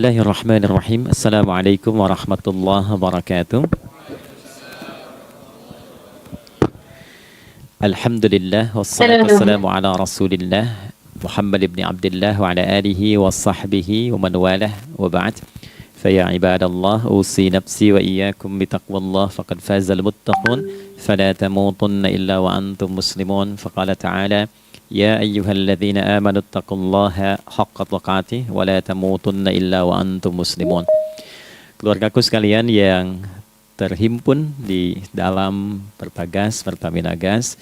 Bismillahirrahmanirrahim. Assalamualaikum warahmatullahi wabarakatuh. Alhamdulillah wassalatu wassalamu ala Rasulillah Muhammad ibn Abdullah wa ala alihi wa sahbihi wa man walah wa ba'd. Faya ibadallah usi nafsi wa iyyakum bitaqwallah faqad fazal muttaqun fala tamutunna illa wa antum muslimun. Faqala ta'ala ya ayyuhalladzina amanu taqullaha haqqa tuqatih wa la tamutunna illa wa antum muslimun. Keluargaku sekalian yang terhimpun di dalam Perbagas, Pertamina Gas,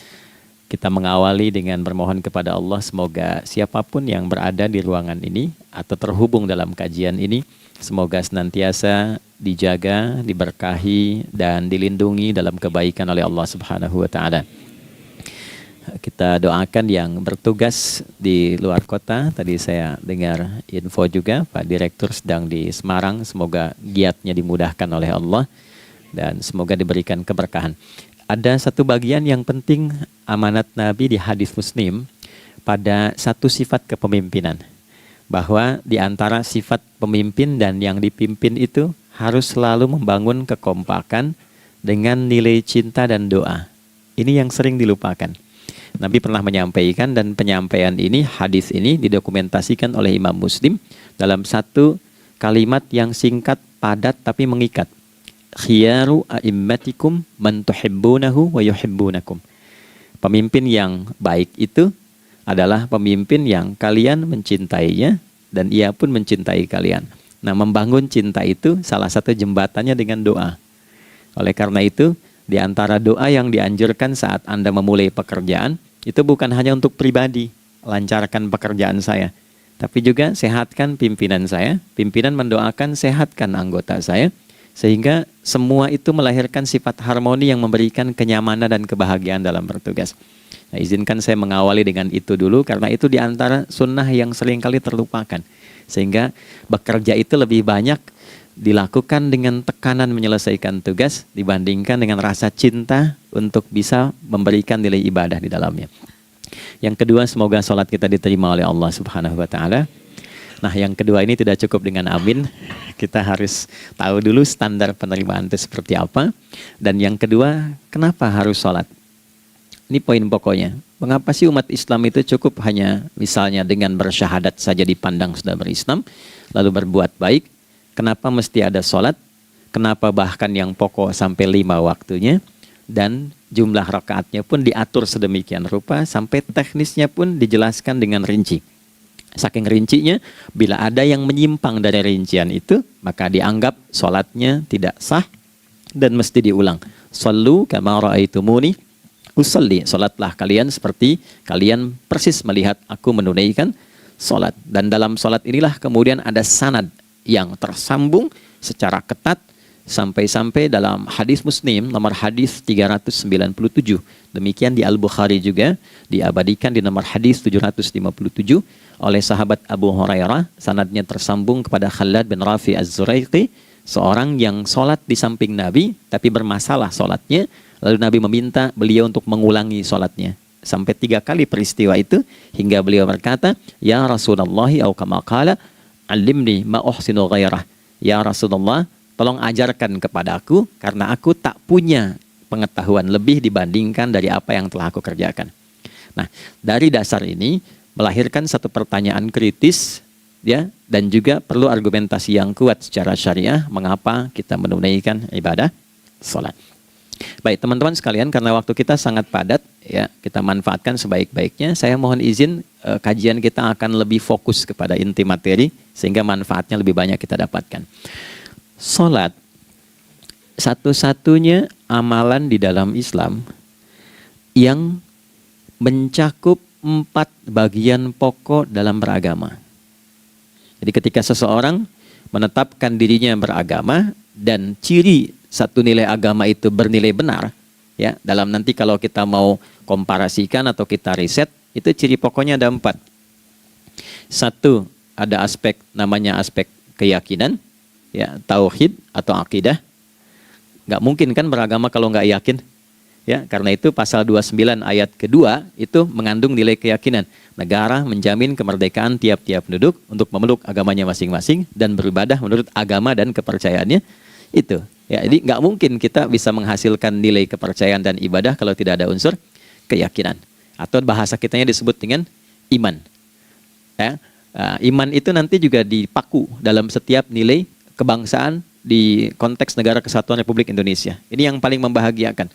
kita mengawali dengan bermohon kepada Allah semoga siapapun yang berada di ruangan ini atau terhubung dalam kajian ini, semoga senantiasa dijaga, diberkahi dan dilindungi dalam kebaikan oleh Allah Subhanahu wa taala. Kita doakan yang bertugas di luar kota. Tadi saya dengar info juga Pak Direktur sedang di Semarang. Semoga giatnya dimudahkan oleh Allah dan semoga diberikan keberkahan. Ada satu bagian yang penting amanat Nabi di hadis Muslim pada satu sifat kepemimpinan. Bahwa di antara sifat pemimpin dan yang dipimpin itu harus selalu membangun kekompakan dengan nilai cinta dan doa. Ini yang sering dilupakan. Nabi pernah menyampaikan dan penyampaian ini, hadis ini didokumentasikan oleh Imam Muslim dalam satu kalimat yang singkat, padat tapi mengikat. Khiyaru a'immatikum man tuhibbunahu wa yuhibbunakum. Pemimpin yang baik itu adalah pemimpin yang kalian mencintainya dan ia pun mencintai kalian. Nah, membangun cinta itu salah satu jembatannya dengan doa. Oleh karena itu, di antara doa yang dianjurkan saat Anda memulai pekerjaan, itu bukan hanya untuk pribadi, lancarkan pekerjaan saya, tapi juga sehatkan pimpinan saya, pimpinan mendoakan sehatkan anggota saya, sehingga semua itu melahirkan sifat harmoni yang memberikan kenyamanan dan kebahagiaan dalam bertugas. Nah, izinkan saya mengawali dengan itu dulu, karena itu di antara sunnah yang seringkali terlupakan. Sehingga bekerja itu lebih banyak dilakukan dengan tekanan menyelesaikan tugas dibandingkan dengan rasa cinta untuk bisa memberikan nilai ibadah di dalamnya. Yang kedua, semoga sholat kita diterima oleh Allah Subhanahu wa taala. Nah, yang kedua ini tidak cukup dengan amin. Kita harus tahu dulu standar penerimaan itu seperti apa. Dan yang kedua, kenapa harus sholat? Ini poin pokoknya. Mengapa sih umat Islam itu cukup hanya misalnya dengan bersyahadat saja dipandang sudah berislam, lalu berbuat baik? Kenapa mesti ada sholat? Kenapa bahkan yang pokok sampai 5 waktunya? Dan jumlah rakaatnya pun diatur sedemikian rupa, sampai teknisnya pun dijelaskan dengan rinci. Saking rincinya, bila ada yang menyimpang dari rincian itu, maka dianggap sholatnya tidak sah dan mesti diulang. Shallu kama ra'aitumuni usalli. Sholatlah kalian seperti kalian persis melihat aku menunaikan sholat. Dan dalam sholat inilah kemudian ada sanad yang tersambung secara ketat sampai-sampai dalam hadis Muslim nomor hadis 397. Demikian di Al-Bukhari juga diabadikan di nomor hadis 757 oleh sahabat Abu Hurairah. Sanadnya tersambung kepada Khalad bin Rafi Az-Zuraiqi, seorang yang sholat di samping Nabi tapi bermasalah sholatnya. Lalu Nabi meminta beliau untuk mengulangi sholatnya. Sampai 3 kali peristiwa itu hingga beliau berkata, ya Rasulullah au kama qala alimni ma uhsinu ghairah. Ya Rasulullah, tolong ajarkan kepadaku karena aku tak punya pengetahuan lebih dibandingkan dari apa yang telah aku kerjakan. Nah, dari dasar ini melahirkan satu pertanyaan kritis ya, dan juga perlu argumentasi yang kuat secara syariah mengapa kita menunaikan ibadah salat. Baik teman-teman sekalian, karena waktu kita sangat padat ya, kita manfaatkan sebaik-baiknya. Saya mohon izin kajian kita akan lebih fokus kepada inti materi sehingga manfaatnya lebih banyak kita dapatkan. Salat satu-satunya amalan di dalam Islam yang mencakup 4 bagian pokok dalam beragama. Jadi ketika seseorang menetapkan dirinya beragama dan ciri satu nilai agama itu bernilai benar, ya, dalam nanti kalau kita mau komparasikan atau kita riset, itu ciri pokoknya ada 4. Satu, ada aspek namanya aspek keyakinan, ya, tauhid atau akidah. Nggak mungkin kan beragama kalau nggak yakin, Ya, karena itu pasal 29 ayat kedua itu mengandung nilai keyakinan. Negara menjamin kemerdekaan tiap-tiap penduduk untuk memeluk agamanya masing-masing dan beribadah menurut agama dan kepercayaannya itu. Ya, jadi nggak mungkin kita bisa menghasilkan nilai kepercayaan dan ibadah kalau tidak ada unsur keyakinan. Atau bahasa kitanya disebut dengan iman. Ya, iman itu nanti juga dipaku dalam setiap nilai kebangsaan di konteks Negara Kesatuan Republik Indonesia. Ini yang paling membahagiakan.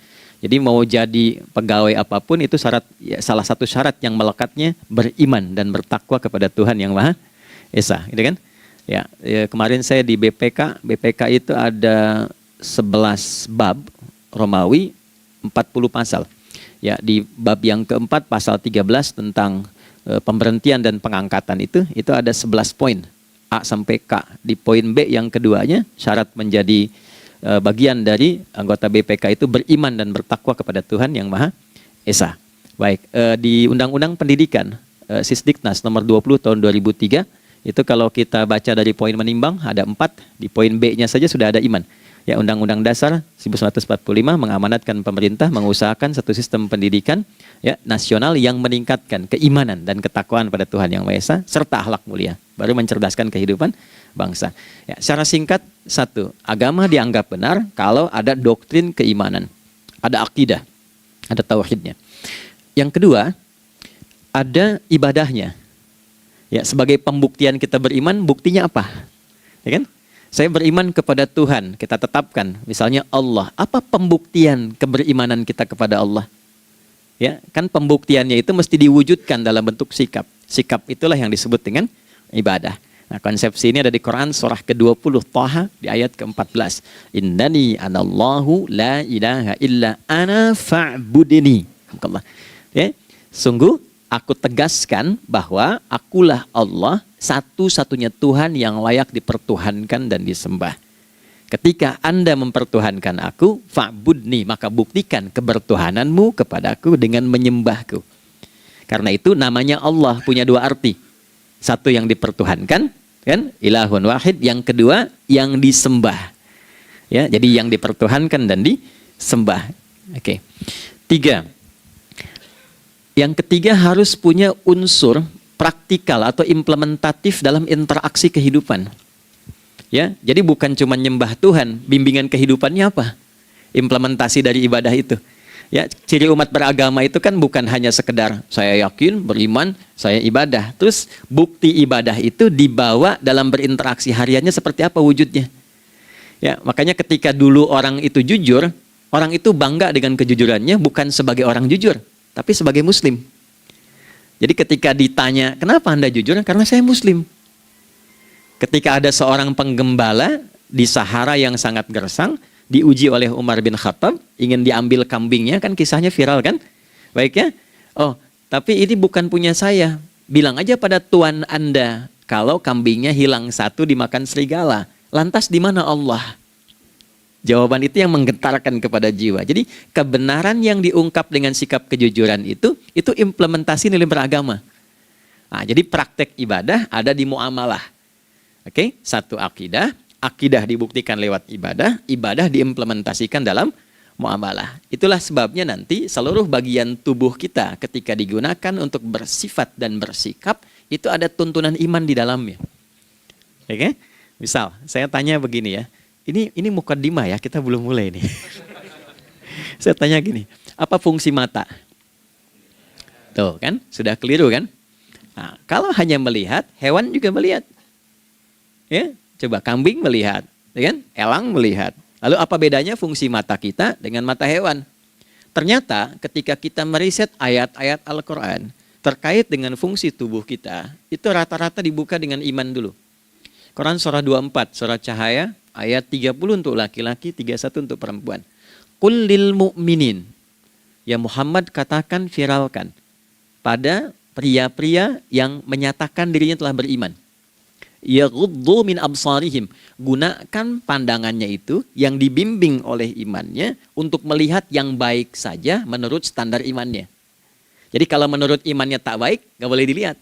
Jadi mau jadi pegawai apapun itu syarat, ya, salah satu syarat yang melekatnya beriman dan bertakwa kepada Tuhan Yang Maha Esa, gitu kan? Ya, kemarin saya di BPK itu ada 11 bab Romawi, 40 pasal. Ya, di bab yang keempat pasal 13 tentang pemberhentian dan pengangkatan itu ada 11 poin A sampai K. Di poin B yang keduanya syarat menjadi bagian dari anggota BPK itu beriman dan bertakwa kepada Tuhan Yang Maha Esa. Baik, di Undang-Undang Pendidikan Sisdiknas nomor 20 tahun 2003 itu kalau kita baca dari poin menimbang ada 4, di poin B-nya saja sudah ada iman. Ya, Undang-Undang Dasar 1945 mengamanatkan pemerintah mengusahakan satu sistem pendidikan ya nasional yang meningkatkan keimanan dan ketakwaan pada Tuhan Yang Maha Esa serta akhlak mulia, baru mencerdaskan kehidupan bangsa. Ya, secara singkat, satu, agama dianggap benar kalau ada doktrin keimanan, ada akidah, ada tauhidnya. Yang kedua, ada ibadahnya. Ya, sebagai pembuktian kita beriman, buktinya apa? Ya kan? Saya beriman kepada Tuhan, kita tetapkan, misalnya Allah. Apa pembuktian keberimanan kita kepada Allah? Ya, kan pembuktiannya itu mesti diwujudkan dalam bentuk sikap. Sikap itulah yang disebut dengan ibadah. Nah, konsepsi ini ada di Quran surah ke-20 Thaha di ayat ke-14. Innani anallahu la ilaha illa ana fa'budini. Ya, sungguh aku tegaskan bahwa akulah Allah, satu-satunya Tuhan yang layak dipertuhankan dan disembah. Ketika Anda mempertuhankan aku, fa'budni, maka buktikan kebertuhananmu kepadaku dengan menyembahku. Karena itu namanya Allah punya dua arti. Satu yang dipertuhankan, kan? Ilahun wahid. Yang kedua yang disembah. Ya, jadi yang dipertuhankan dan disembah. Oke. 3. Yang ketiga harus punya unsur praktikal atau implementatif dalam interaksi kehidupan. Ya, jadi bukan cuma nyembah Tuhan, bimbingan kehidupannya apa? Implementasi dari ibadah itu. Ya, ciri umat beragama itu kan bukan hanya sekedar saya yakin, beriman, saya ibadah. Terus bukti ibadah itu dibawa dalam berinteraksi hariannya seperti apa wujudnya. Ya, makanya ketika dulu orang itu jujur, orang itu bangga dengan kejujurannya bukan sebagai orang jujur, tapi sebagai muslim. Jadi ketika ditanya, kenapa Anda jujur? Karena saya muslim. Ketika ada seorang penggembala di Sahara yang sangat gersang, diuji oleh Umar bin Khattab, ingin diambil kambingnya, kan kisahnya viral kan? Baik ya? Oh, tapi ini bukan punya saya. Bilang aja pada tuan Anda, kalau kambingnya hilang satu dimakan serigala. Lantas di mana Allah? Jawaban itu yang menggetarkan kepada jiwa. Jadi kebenaran yang diungkap dengan sikap kejujuran itu implementasi nilai beragama. Nah, jadi praktek ibadah ada di muamalah. Oke, satu akidah. Akidah dibuktikan lewat ibadah, ibadah diimplementasikan dalam muamalah. Itulah sebabnya nanti seluruh bagian tubuh kita ketika digunakan untuk bersifat dan bersikap, itu ada tuntunan iman di dalamnya. Oke? Misal, saya tanya begini ya, ini mukaddimah ya, kita belum mulai nih. Saya tanya gini, apa fungsi mata? Tuh kan, sudah keliru kan? Nah, kalau hanya melihat, hewan juga melihat. Ya, coba kambing melihat, kan? Elang melihat. Lalu apa bedanya fungsi mata kita dengan mata hewan? Ternyata ketika kita meriset ayat-ayat Al-Quran terkait dengan fungsi tubuh kita, itu rata-rata dibuka dengan iman dulu. Quran surah 24, surah Cahaya, ayat 30 untuk laki-laki, 31 untuk perempuan. Qul lil mu'minin. Ya Muhammad katakan, viralkan pada pria-pria yang menyatakan dirinya telah beriman. Yaghuddu min absarihim, gunakan pandangannya itu yang dibimbing oleh imannya untuk melihat yang baik saja menurut standar imannya. Jadi kalau menurut imannya tak baik, gak boleh dilihat.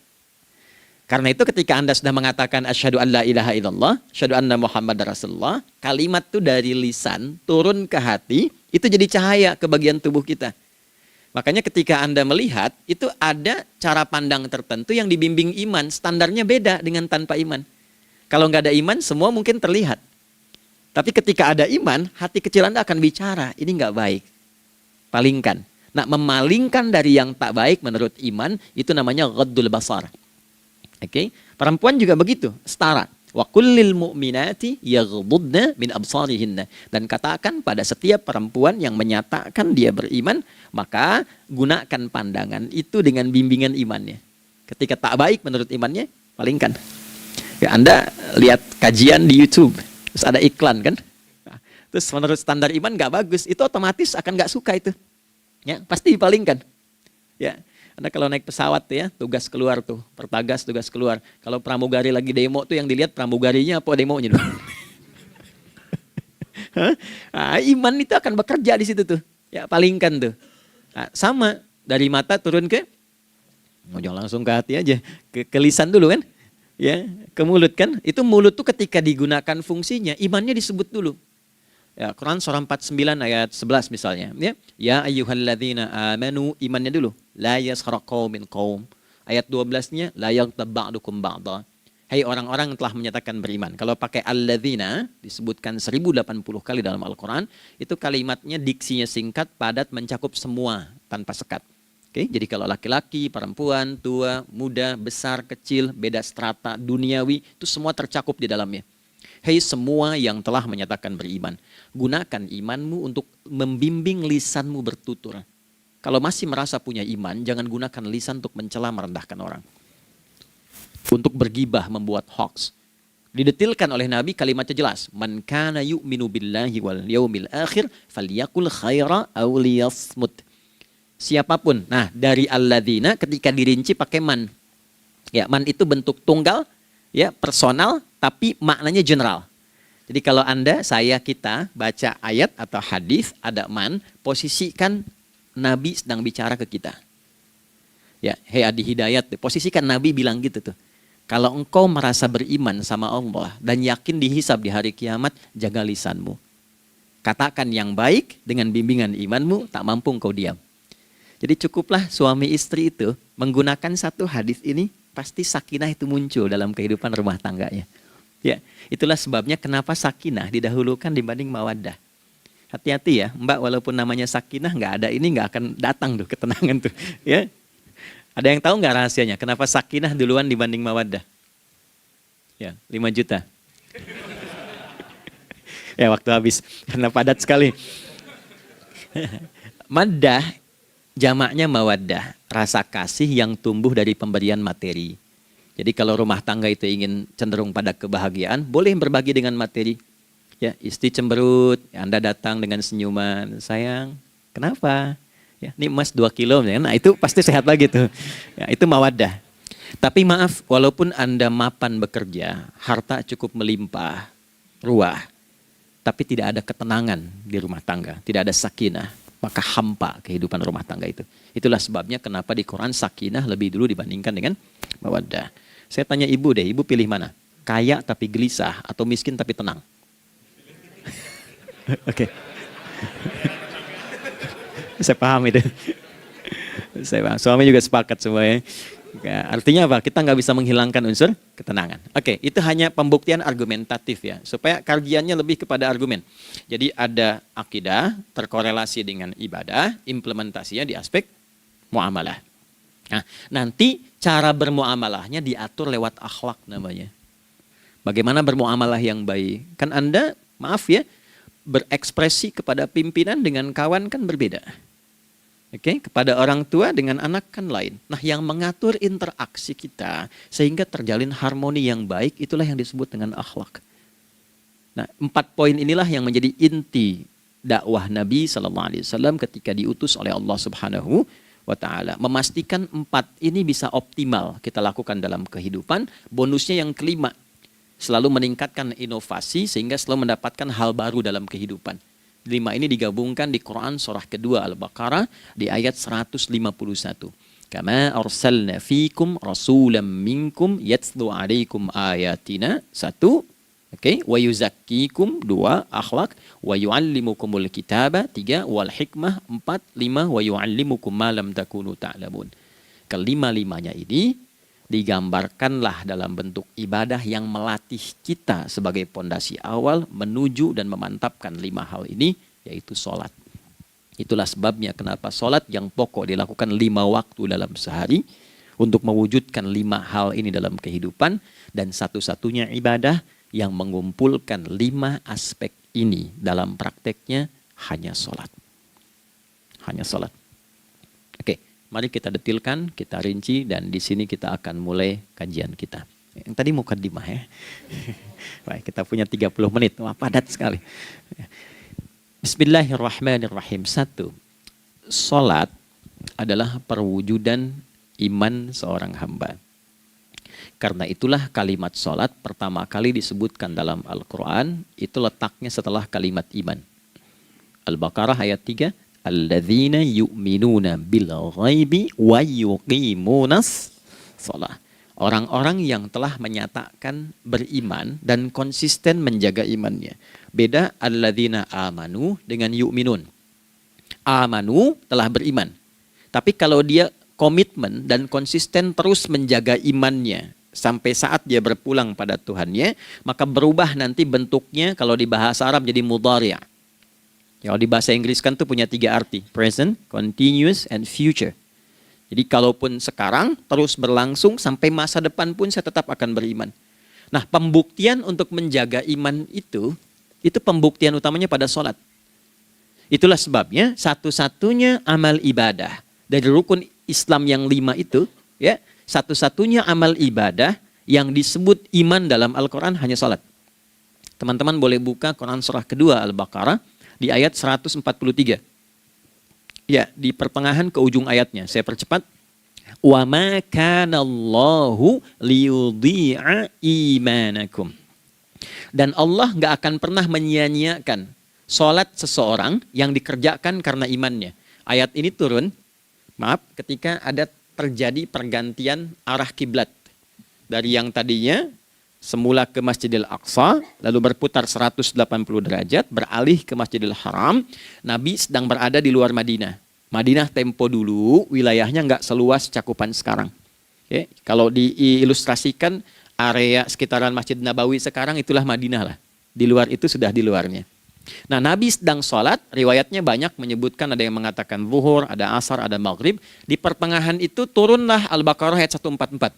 Karena itu ketika Anda sudah mengatakan asyhadu an la ilaha illallah, asyhadu anna Muhammadar Rasulullah, kalimat itu dari lisan turun ke hati, itu jadi cahaya ke bagian tubuh kita. Makanya ketika Anda melihat, itu ada cara pandang tertentu yang dibimbing iman, standarnya beda dengan tanpa iman. Kalau nggak ada iman, semua mungkin terlihat. Tapi ketika ada iman, hati kecil Anda akan bicara, ini nggak baik. Palingkan. Nah, memalingkan dari yang tak baik menurut iman, itu namanya ghaddul basar. Oke, perempuan juga begitu, setara. Wa kullil mu'minati yaghdudna min absarihinna. Dan katakan pada setiap perempuan yang menyatakan dia beriman, maka gunakan pandangan itu dengan bimbingan imannya. Ketika tak baik menurut imannya, palingkan. Ya, Anda lihat kajian di YouTube, terus ada iklan kan? Nah, terus menurut standar iman nggak bagus, itu otomatis akan nggak suka itu. Ya, pasti dipalingkan. Ya. Anda kalau naik pesawat tuh ya, tugas keluar tuh, pertagas tugas keluar. Kalau pramugari lagi demo tuh yang dilihat pramugarinya apa demonya tuh. Nah, iman itu akan bekerja di situ tuh. Ya, palingkan tuh. Nah, sama dari mata turun ke, jangan langsung ke hati aja, ke lisan dulu kan. Ya, ke mulut kan. Itu mulut tuh ketika digunakan fungsinya, imannya disebut dulu. Ya, Quran surah 49 ayat 11 misalnya, ya. Ya ayyuhalladzina amanu, imannya dulu. La yaskhar qaumin qaum. Ayat 12-nya la yaghtab ba'dukum ba'dha. Hai orang-orang yang telah menyatakan beriman. Kalau pakai alladzina disebutkan 1080 kali dalam Al-Qur'an, itu kalimatnya diksinya singkat, padat, mencakup semua tanpa sekat. Oke, jadi kalau laki-laki, perempuan, tua, muda, besar, kecil, beda strata, duniawi, itu semua tercakup di dalamnya. Hei semua yang telah menyatakan beriman, gunakan imanmu untuk membimbing lisanmu bertutur. Kalau masih merasa punya iman, jangan gunakan lisan untuk mencela, merendahkan orang. Untuk bergibah, membuat hoax. Didetilkan oleh Nabi, kalimatnya jelas. Man kana yu'minu billahi wal yaumil akhir, falyakul khaira aw liyasmut. Siapapun. Nah, dari alladzina ketika dirinci pakai man. Ya, man itu bentuk tunggal, ya, personal, tapi maknanya general. Jadi kalau Anda, saya, kita baca ayat atau hadis ada man, posisikan Nabi sedang bicara ke kita. Ya, hei Adi Hidayat, posisikan Nabi bilang gitu tuh. Kalau engkau merasa beriman sama Allah dan yakin dihisab di hari kiamat, jaga lisanmu. Katakan yang baik dengan bimbingan imanmu, tak mampu engkau diam. Jadi cukuplah suami istri itu menggunakan satu hadis ini, pasti sakinah itu muncul dalam kehidupan rumah tangganya. Ya, itulah sebabnya kenapa sakinah didahulukan dibanding mawaddah. Hati-hati ya, Mbak, walaupun namanya sakinah nggak ada ini nggak akan datang tuh ketenangan tuh. Ya, ada yang tahu nggak rahasianya? Kenapa sakinah duluan dibanding mawaddah? Ya, 5 juta. Ya, waktu habis karena padat sekali. Maddah jamaknya mawaddah, rasa kasih yang tumbuh dari pemberian materi. Jadi kalau rumah tangga itu ingin cenderung pada kebahagiaan, boleh berbagi dengan materi. Ya, istri cemberut, ya Anda datang dengan senyuman, sayang, kenapa? Ya, ini emas 2 kilo, ya. Nah itu pasti sehat lagi tuh. Ya, itu mawaddah. Tapi maaf, walaupun Anda mapan bekerja, harta cukup melimpah, ruah, tapi tidak ada ketenangan di rumah tangga, tidak ada sakinah, maka hampa kehidupan rumah tangga itu. Itulah sebabnya kenapa di Quran sakinah lebih dulu dibandingkan dengan mawaddah. Saya tanya ibu deh, ibu pilih mana? Kaya tapi gelisah atau miskin tapi tenang? Oke. Saya paham itu. Saya paham. Suami juga sepakat semuanya. Ya, artinya apa? Kita nggak bisa menghilangkan unsur ketenangan. Oke, itu hanya pembuktian argumentatif ya, supaya kajiannya lebih kepada argumen. Jadi ada akidah terkorelasi dengan ibadah, implementasinya di aspek muamalah. Nah, nanti cara bermuamalahnya diatur lewat akhlak namanya. Bagaimana bermuamalah yang baik? Kan Anda, maaf ya, berekspresi kepada pimpinan dengan kawan kan berbeda. Oke, kepada orang tua dengan anak kan lain. Nah, yang mengatur interaksi kita sehingga terjalin harmoni yang baik, itulah yang disebut dengan akhlak. Nah, 4 poin inilah yang menjadi inti dakwah Nabi SAW ketika diutus oleh Allah Subhanahu wa Ta'ala. Memastikan 4 ini bisa optimal kita lakukan dalam kehidupan. Bonusnya yang kelima, selalu meningkatkan inovasi sehingga selalu mendapatkan hal baru dalam kehidupan. 5 ini digabungkan di Quran surah kedua Al-Baqarah di ayat 151. Kama arsalna fikum rasulam minkum yatslu alaikum ayatina. Satu. Oke, wa yuzakkikum. Dua, akhlak. Wa yu'allimukumul kitaba. Tiga, wal hikmah. Empat, lima, wa yu'allimukum ma lam takunu ta'lamun. Kelima-limanya ini digambarkanlah dalam bentuk ibadah yang melatih kita sebagai pondasi awal menuju dan memantapkan 5 hal ini, yaitu sholat. Itulah sebabnya kenapa sholat yang pokok dilakukan 5 waktu dalam sehari untuk mewujudkan 5 hal ini dalam kehidupan, dan satu-satunya ibadah yang mengumpulkan 5 aspek ini dalam prakteknya hanya sholat. Hanya sholat. Oke, mari kita detilkan, kita rinci, dan di sini kita akan mulai kajian kita. Yang tadi mukaddimah ya. Baik, kita punya 30 menit. Wah, padat sekali. Bismillahirrahmanirrahim. 1. Sholat adalah perwujudan iman seorang hamba. Karena itulah kalimat sholat pertama kali disebutkan dalam Al-Quran, itu letaknya setelah kalimat iman. Al-Baqarah ayat 3. Alladzina yu'minuna bil ghaibi wa yuqimunas sholat. Orang-orang yang telah menyatakan beriman dan konsisten menjaga imannya. Beda alladzina amanu dengan yu'minun. Amanu telah beriman. Tapi kalau dia komitmen dan konsisten terus menjaga imannya sampai saat dia berpulang pada Tuhannya, maka berubah nanti bentuknya kalau di bahasa Arab jadi mudhari'. Kalau di bahasa Inggris kan tuh punya 3 arti. Present, continuous, and future. Jadi kalaupun sekarang terus berlangsung sampai masa depan pun saya tetap akan beriman. Nah, pembuktian untuk menjaga iman itu pembuktian utamanya pada sholat. Itulah sebabnya satu-satunya amal ibadah dari rukun Islam yang 5 itu, ya, satu-satunya amal ibadah yang disebut iman dalam Al-Quran hanya sholat. Teman-teman boleh buka Quran surah kedua Al-Baqarah di ayat 143. Ya, di pertengahan ke ujung ayatnya. Saya percepat. Wa ma kana Allahu liyudhi'a imanakum. Dan Allah nggak akan pernah menyia-nyiakan sholat seseorang yang dikerjakan karena imannya. Ayat ini turun, ketika ada terjadi pergantian arah kiblat. Dari yang tadinya semula ke Masjidil Aqsa, lalu berputar 180 derajat, beralih ke Masjidil Haram. Nabi sedang berada di luar Madinah. Madinah tempo dulu, wilayahnya nggak seluas cakupan sekarang. Oke, kalau diilustrasikan, area sekitaran Masjid Nabawi sekarang itulah Madinah lah. Di luar itu sudah di luarnya. Nah, Nabi sedang sholat, riwayatnya banyak menyebutkan, ada yang mengatakan zuhur, ada asar, ada maghrib. Di pertengahan itu turunlah Al-Baqarah ayat 144.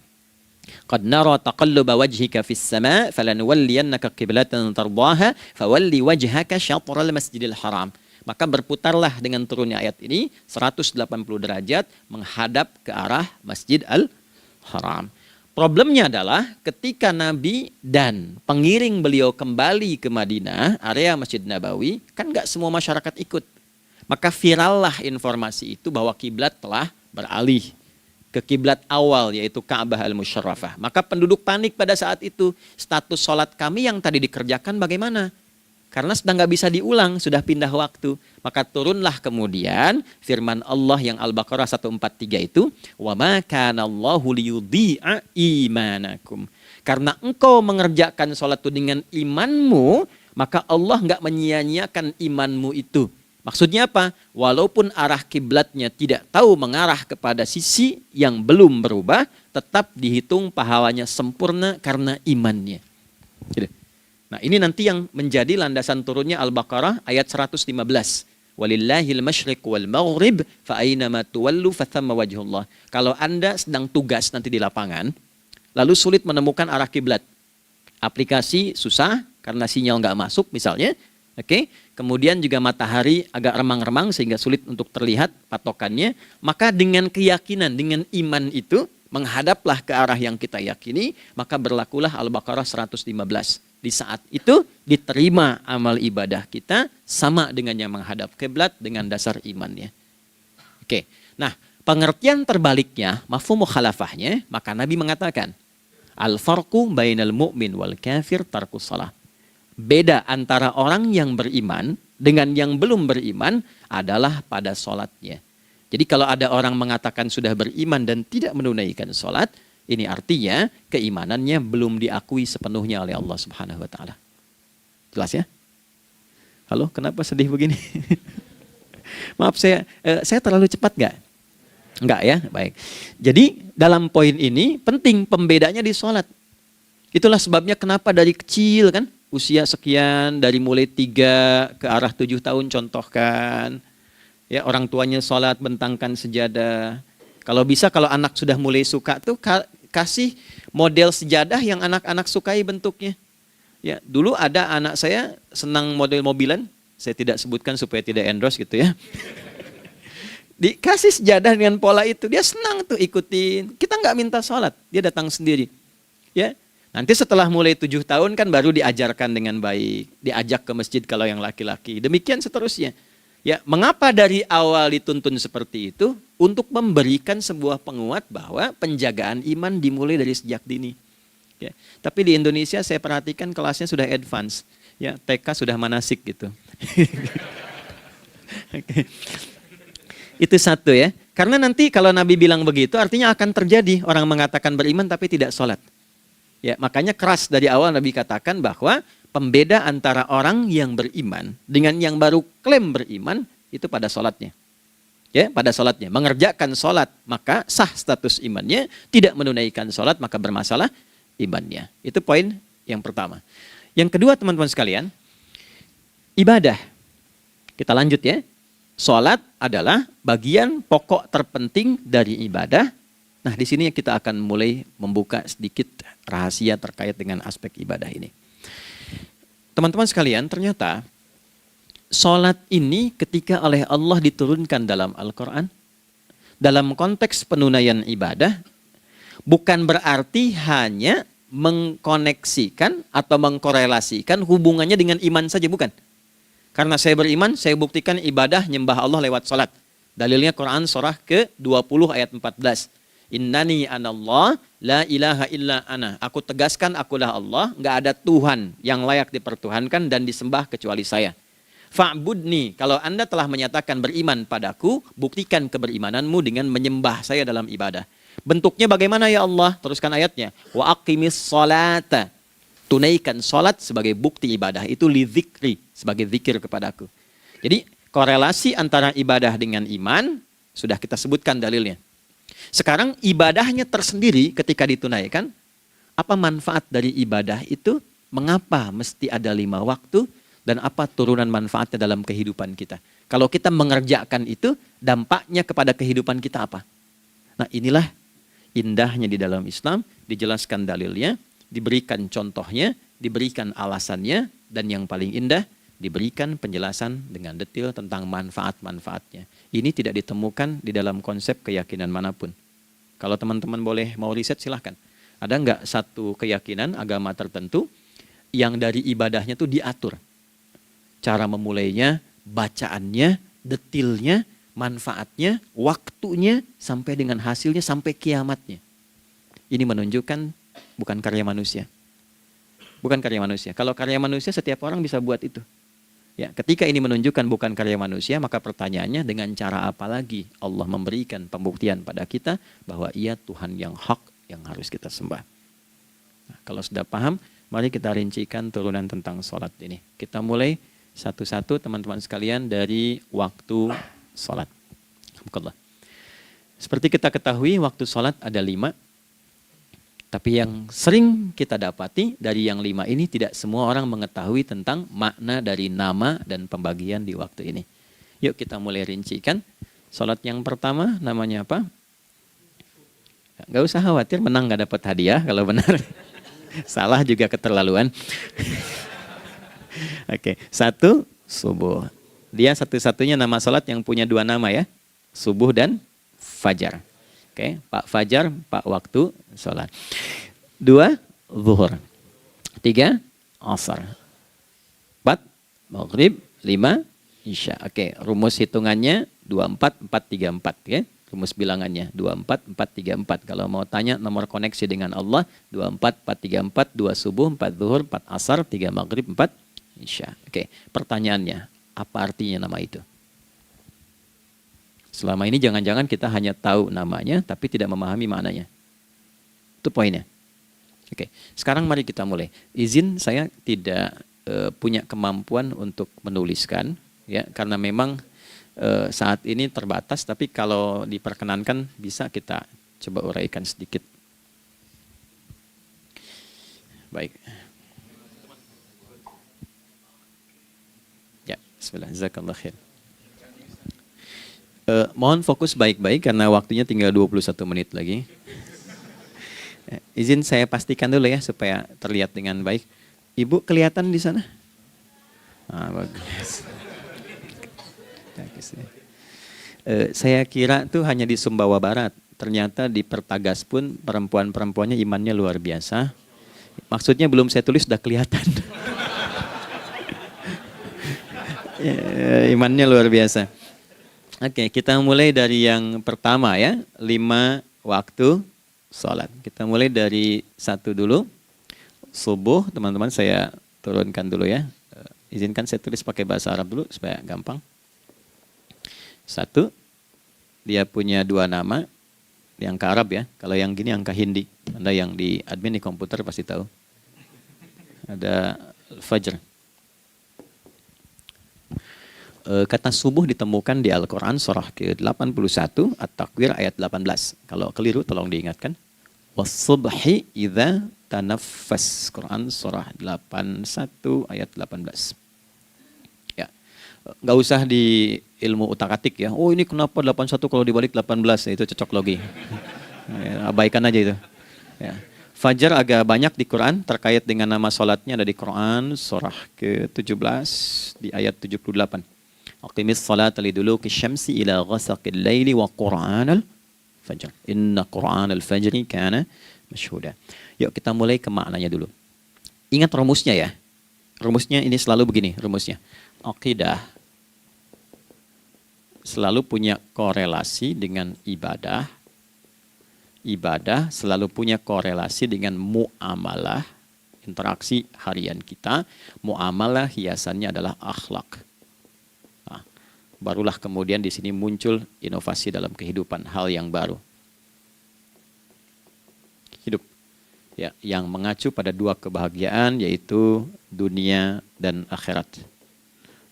Qad nara taqalluba wajhika fis sama' falanuwalliyannaka qiblatan tardaha fawalli wajhaka syatral masjidil haram. Maka berputarlah dengan turunnya ayat ini 180 derajat menghadap ke arah Masjid Al-Haram. Problemnya adalah ketika Nabi dan pengiring beliau kembali ke Madinah, area Masjid Nabawi, kan nggak semua masyarakat ikut. Maka virallah informasi itu bahwa kiblat telah beralih ke kiblat awal, yaitu Ka'bah Al-Musyarrafah. Maka penduduk panik pada saat itu. Status sholat kami yang tadi dikerjakan bagaimana? Karena sedang nggak bisa diulang, sudah pindah waktu. Maka turunlah kemudian firman Allah yang Al-Baqarah 143 itu, wa ma kana Allahu liyudhi'a imanakum. Karena engkau mengerjakan sholat itu dengan imanmu, maka Allah nggak menyia-nyiakan imanmu itu. Maksudnya apa? Walaupun arah kiblatnya tidak tahu mengarah kepada sisi yang belum berubah, tetap dihitung pahalanya sempurna karena imannya. Gitu. Nah, ini nanti yang menjadi landasan turunnya Al-Baqarah ayat 115. Walillahil masyriq wal maghrib fa aynama tuwallu fathamma wajhullah. Kalau Anda sedang tugas nanti di lapangan, lalu sulit menemukan arah kiblat. Aplikasi susah karena sinyal nggak masuk misalnya. Oke, kemudian juga matahari agak remang-remang sehingga sulit untuk terlihat patokannya. Maka dengan keyakinan, dengan iman itu, menghadaplah ke arah yang kita yakini, maka berlakulah Al-Baqarah 115. Di saat itu diterima amal ibadah kita sama dengan yang menghadap kiblat dengan dasar imannya. Oke, nah pengertian terbaliknya, mafhum mukhalafahnya, maka Nabi mengatakan, al-farqu bainal mu'min wal kafir tarkus shalah. Beda antara orang yang beriman dengan yang belum beriman adalah pada sholatnya. Jadi kalau ada orang mengatakan sudah beriman dan tidak menunaikan sholat, ini artinya keimanannya belum diakui sepenuhnya oleh Allah Subhanahu wa taala. Jelas ya? Halo, kenapa sedih begini? Maaf, saya terlalu cepat nggak? Enggak ya? Baik. Jadi dalam poin ini penting pembedanya di sholat. Itulah sebabnya kenapa dari kecil kan, usia sekian, dari mulai 3 ke arah 7 tahun contohkan. Ya, orang tuanya sholat bentangkan sejadah. Kalau bisa, kalau anak sudah mulai suka tuh kasih model sejadah yang anak-anak sukai bentuknya. Ya, dulu ada anak saya senang model mobilan, saya tidak sebutkan supaya tidak endorse gitu ya. Dikasih sejadah dengan pola itu, dia senang tuh ikutin. Kita nggak minta sholat, dia datang sendiri. Ya, nanti setelah mulai 7 tahun kan baru diajarkan dengan baik, diajak ke masjid kalau yang laki-laki. Demikian seterusnya. Ya, mengapa dari awal dituntun seperti itu? Untuk memberikan sebuah penguat bahwa penjagaan iman dimulai dari sejak dini. Ya, tapi di Indonesia saya perhatikan kelasnya sudah advance. Ya, TK sudah manasik gitu. Okay. Itu satu ya. Karena nanti kalau Nabi bilang begitu artinya akan terjadi orang mengatakan beriman tapi tidak sholat. Ya, makanya keras dari awal Nabi katakan bahwa pembeda antara orang yang beriman dengan yang baru klaim beriman itu pada sholatnya. Ya, pada sholatnya. Mengerjakan sholat maka sah status imannya, tidak menunaikan sholat maka bermasalah imannya. Itu poin yang pertama. Yang kedua teman-teman sekalian, ibadah. Kita lanjut ya. Sholat adalah bagian pokok terpenting dari ibadah. Nah, di sini kita akan mulai membuka sedikit rahasia terkait dengan aspek ibadah ini. Teman-teman sekalian, ternyata sholat ini ketika oleh Allah diturunkan dalam Al-Quran, dalam konteks penunaian ibadah, bukan berarti hanya mengkoneksikan atau mengkorelasikan hubungannya dengan iman saja, bukan. Karena saya beriman, saya buktikan ibadah nyembah Allah lewat sholat. Dalilnya Quran surah ke-20 ayat 14. Innani anallah la ilaha illa ana. Aku tegaskan akulah Allah, nggak ada Tuhan yang layak dipertuhankan dan disembah kecuali saya. Fa'budni, kalau Anda telah menyatakan beriman padaku, buktikan keberimananmu dengan menyembah saya dalam ibadah. Bentuknya bagaimana ya Allah? Teruskan ayatnya. Wa aqimis sholata. Tunaikan sholat sebagai bukti ibadah. Itu li dzikri, sebagai zikir kepadaku. Jadi korelasi antara ibadah dengan iman, sudah kita sebutkan dalilnya. Sekarang ibadahnya tersendiri ketika ditunaikan, apa manfaat dari ibadah itu? Mengapa mesti ada 5 waktu? Dan apa turunan manfaatnya dalam kehidupan kita? Kalau kita mengerjakan itu, dampaknya kepada kehidupan kita apa? Nah, inilah indahnya di dalam Islam, dijelaskan dalilnya, diberikan contohnya, diberikan alasannya, dan yang paling indah, diberikan penjelasan dengan detail tentang manfaat-manfaatnya. Ini tidak ditemukan di dalam konsep keyakinan manapun. Kalau teman-teman boleh mau riset silahkan. Ada nggak satu keyakinan agama tertentu yang dari ibadahnya itu diatur? Cara memulainya, bacaannya, detailnya, manfaatnya, waktunya, sampai dengan hasilnya, sampai kiamatnya. Ini menunjukkan bukan karya manusia. Bukan karya manusia. Kalau karya manusia setiap orang bisa buat itu. Ya, ketika ini menunjukkan bukan karya manusia, maka pertanyaannya dengan cara apa lagi Allah memberikan pembuktian pada kita bahwa Ia Tuhan yang hak yang harus kita sembah. Nah, kalau sudah paham, mari kita rincikan turunan tentang sholat ini. Kita mulai satu-satu teman-teman sekalian dari waktu sholat. Seperti kita ketahui waktu sholat ada 5. Tapi yang sering kita dapati dari yang 5 ini tidak semua orang mengetahui tentang makna dari nama dan pembagian di waktu ini. Yuk kita mulai rincikan. Sholat yang pertama namanya apa? Gak usah khawatir, menang gak dapat hadiah kalau benar. Salah juga keterlaluan. Oke, 1 subuh. Dia satu-satunya nama sholat yang punya 2 nama ya. Subuh dan fajar. Oke, Pak Fajar, Pak waktu sholat. 2, zuhur. 3, asar. 4, maghrib. 5, isya. Oke, rumus hitungannya 24, 4, 3, 4. Ya. Rumus bilangannya 24, 4, 3, 4. Kalau mau tanya nomor koneksi dengan Allah, 24, 4, 3, 4, 2 subuh, 4 zuhur, 4 asar, 3 maghrib, 4 isya. Oke, pertanyaannya, apa artinya nama itu? Selama ini jangan-jangan kita hanya tahu namanya tapi tidak memahami maknanya. Itu poinnya. Oke, sekarang mari kita mulai. Izin saya tidak punya kemampuan untuk menuliskan, ya, karena memang saat ini terbatas. Tapi kalau diperkenankan bisa kita coba uraikan sedikit. Baik. Ya, bismillah. Jazakallah khair. Mohon fokus baik-baik karena waktunya tinggal 21 menit lagi. Izin saya pastikan dulu ya supaya terlihat dengan baik. Ibu kelihatan di sana? Bagus. Saya kira tuh hanya di Sumbawa Barat. Ternyata di Pertagas pun perempuan-perempuannya imannya luar biasa. Maksudnya belum saya tulis sudah kelihatan. Imannya luar biasa. Oke, kita mulai dari yang pertama ya. 5 waktu sholat. Kita mulai dari 1 dulu. Subuh, teman-teman saya turunkan dulu ya. Izinkan saya tulis pakai bahasa Arab dulu supaya gampang. 1, dia punya 2 nama. Di angka Arab ya. Kalau yang gini angka Hindi. Anda yang di admin di komputer pasti tahu. Ada Fajr. Kata subuh ditemukan di Al-Quran surah ke-81 At-Takwir ayat 18. Kalau keliru tolong diingatkan. Was-subhi idza tanaffas. Quran surah 81 ayat 18. Ya. Enggak usah di ilmu utak-atik ya. Oh ini kenapa 81 kalau dibalik 18? Itu cocok logi. Ya, abaikan aja itu. Ya. Fajar agak banyak di Quran terkait dengan nama salatnya ada di Quran surah ke-17 di ayat 78. Aqimis salata liduluki syamsi ila ghasaqil laili wa qur'anal fajr. Inna qur'anal fajri kana masyhuda. Yuk kita mulai ke maknanya dulu. Ingat rumusnya ya. Rumusnya ini selalu begini rumusnya. Aqidah selalu punya korelasi dengan ibadah. Ibadah selalu punya korelasi dengan muamalah, interaksi harian kita. Muamalah hiasannya adalah akhlak. Barulah kemudian di sini muncul inovasi dalam kehidupan, hal yang baru. Hidup ya, yang mengacu pada 2 kebahagiaan yaitu dunia dan akhirat.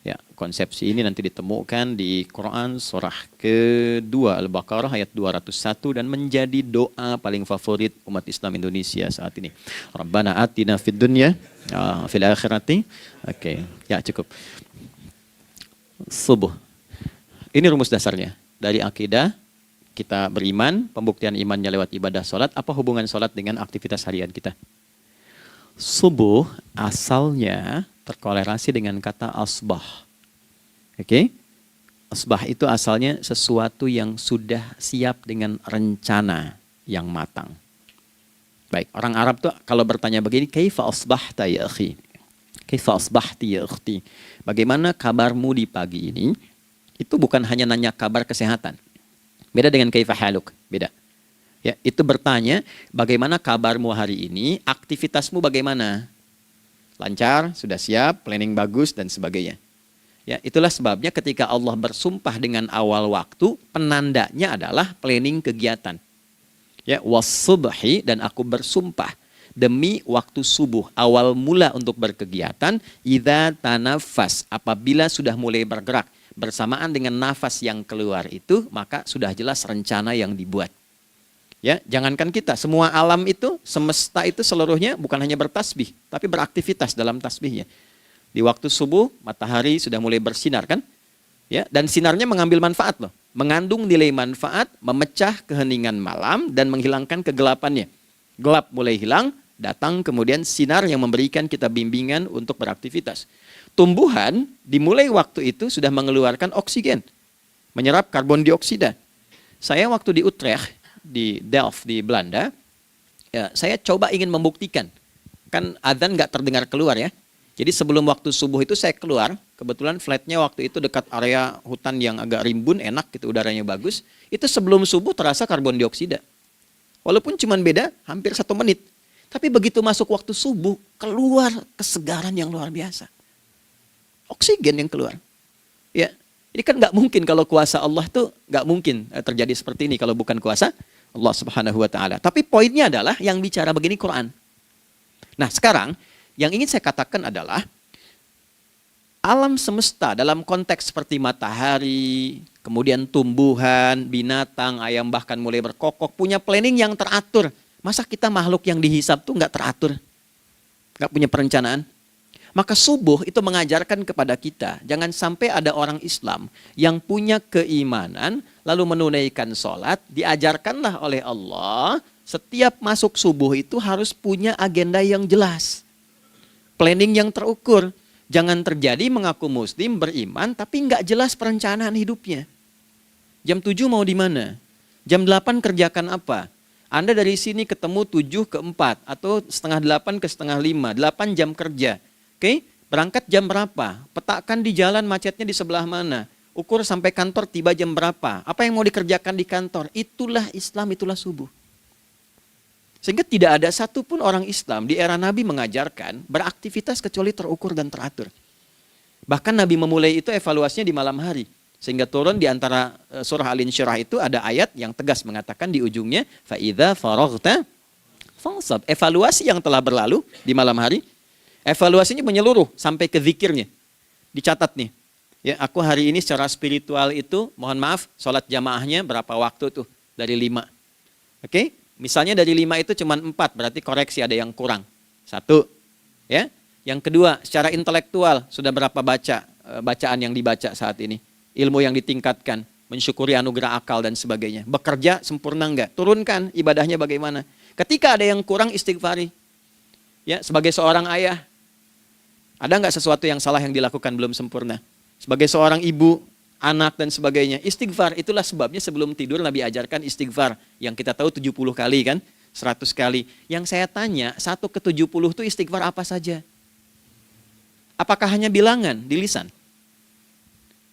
Ya, konsepsi ini nanti ditemukan di Quran surah ke-2 Al-Baqarah ayat 201 dan menjadi doa paling favorit umat Islam Indonesia saat ini. Rabbana atina fid dunya fil akhirati. Oke, ya cukup. Subuh. Ini rumus dasarnya. Dari akidah, kita beriman, pembuktian imannya lewat ibadah sholat. Apa hubungan sholat dengan aktivitas harian kita? Subuh asalnya terkorelasi dengan kata asbah. Oke? Asbah itu asalnya sesuatu yang sudah siap dengan rencana yang matang. Baik, orang Arab tuh kalau bertanya begini, kaifa asbahta ya akhi? Kaifa asbahti ya ukhti? Bagaimana kabarmu di pagi ini? Itu bukan hanya nanya kabar kesehatan. Beda dengan kaifa haluk, beda. Ya, itu bertanya bagaimana kabarmu hari ini, aktivitasmu bagaimana? Lancar, sudah siap, planning bagus dan sebagainya. Ya, itulah sebabnya ketika Allah bersumpah dengan awal waktu, penandanya adalah planning kegiatan. Ya, was-subhi dan aku bersumpah demi waktu subuh, awal mula untuk berkegiatan, idza tanafas, apabila sudah mulai bergerak. Bersamaan dengan nafas yang keluar itu, maka sudah jelas rencana yang dibuat. Ya, jangankan kita, semua alam itu, semesta itu seluruhnya bukan hanya bertasbih, tapi beraktivitas dalam tasbihnya. Di waktu subuh, matahari sudah mulai bersinar kan? Ya, dan sinarnya mengambil manfaat loh, mengandung nilai manfaat, memecah keheningan malam dan menghilangkan kegelapannya. Gelap mulai hilang, datang kemudian sinar yang memberikan kita bimbingan untuk beraktivitas. Tumbuhan dimulai waktu itu sudah mengeluarkan oksigen, menyerap karbon dioksida. Saya waktu di Utrecht, di Delft di Belanda, ya, saya coba ingin membuktikan. Kan adzan nggak terdengar keluar ya. Jadi sebelum waktu subuh itu saya keluar, kebetulan flatnya waktu itu dekat area hutan yang agak rimbun, enak gitu, udaranya bagus. Itu sebelum subuh terasa karbon dioksida. Walaupun cuma beda hampir 1 menit. Tapi begitu masuk waktu subuh, keluar kesegaran yang luar biasa. Oksigen yang keluar. Ya, Ini kan nggak mungkin kalau kuasa Allah tuh nggak mungkin terjadi seperti ini kalau bukan kuasa Allah Subhanahu wa taala. Tapi poinnya adalah yang bicara begini Quran. Nah, sekarang yang ingin saya katakan adalah alam semesta dalam konteks seperti matahari, kemudian tumbuhan, binatang, ayam bahkan mulai berkokok, punya planning yang teratur. Masa kita makhluk yang dihisab tuh nggak teratur? Nggak punya perencanaan? Maka subuh itu mengajarkan kepada kita, jangan sampai ada orang Islam yang punya keimanan, lalu menunaikan sholat, diajarkanlah oleh Allah, setiap masuk subuh itu harus punya agenda yang jelas. Planning yang terukur. Jangan terjadi mengaku muslim, beriman, tapi nggak jelas perencanaan hidupnya. Jam 7 mau di mana? Jam 8 kerjakan apa? Anda dari sini ketemu 7 ke 4, atau setengah 8 ke setengah 5, 8 jam kerja. Oke? Berangkat jam berapa? Petakan di jalan macetnya di sebelah mana? Ukur sampai kantor tiba jam berapa? Apa yang mau dikerjakan di kantor? Itulah Islam, itulah subuh. Sehingga tidak ada satupun orang Islam di era Nabi mengajarkan beraktivitas kecuali terukur dan teratur. Bahkan Nabi memulai itu evaluasinya di malam hari. Sehingga turun di antara surah Al-Insyirah itu ada ayat yang tegas mengatakan di ujungnya, فَإِذَا فَرَغْتَ فَانْصَبْ. Evaluasi yang telah berlalu di malam hari, evaluasinya menyeluruh sampai ke zikirnya. Dicatat nih. Ya, aku hari ini secara spiritual itu, mohon maaf, sholat jamaahnya berapa waktu tuh? Dari 5. Oke? Misalnya dari 5 itu cuma 4, berarti koreksi ada yang kurang. 1, ya. Yang kedua, secara intelektual sudah berapa bacaan yang dibaca saat ini, ilmu yang ditingkatkan, mensyukuri anugerah akal dan sebagainya. Bekerja sempurna enggak? Turunkan ibadahnya bagaimana? Ketika ada yang kurang, istighfari. Ya, sebagai seorang ayah, ada enggak sesuatu yang salah yang dilakukan belum sempurna? Sebagai seorang ibu, anak dan sebagainya. Istighfar, itulah sebabnya sebelum tidur Nabi ajarkan istighfar. Yang kita tahu 70 kali kan, 100 kali. Yang saya tanya, 1 ke 70 itu istighfar apa saja? Apakah hanya bilangan di lisan?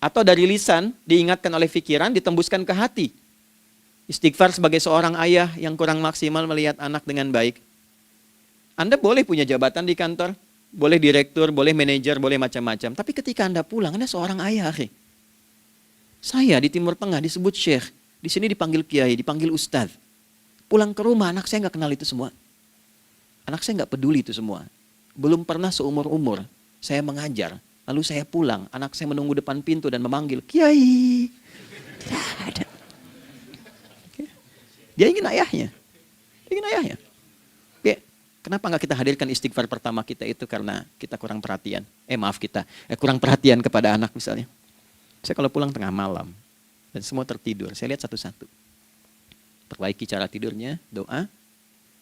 Atau dari lisan diingatkan oleh pikiran, ditembuskan ke hati? Istighfar sebagai seorang ayah yang kurang maksimal melihat anak dengan baik. Anda boleh punya jabatan di kantor, boleh direktur, boleh manajer, boleh macam-macam. Tapi ketika Anda pulang, Anda seorang ayah. Saya di Timur Tengah disebut syekh, di sini dipanggil kiai, dipanggil ustadz. Pulang ke rumah anak saya nggak kenal itu semua. Anak saya nggak peduli itu semua. Belum pernah seumur-umur saya mengajar, lalu saya pulang, anak saya menunggu depan pintu dan memanggil, kiai. Tidak ada. Dia ingin ayahnya. Ingin ayahnya. Oke. Kenapa nggak kita hadirkan istighfar pertama kita itu karena kita kurang perhatian. Kurang perhatian kepada anak misalnya. Saya kalau pulang tengah malam dan semua tertidur, saya lihat satu-satu. Perbaiki cara tidurnya, doa,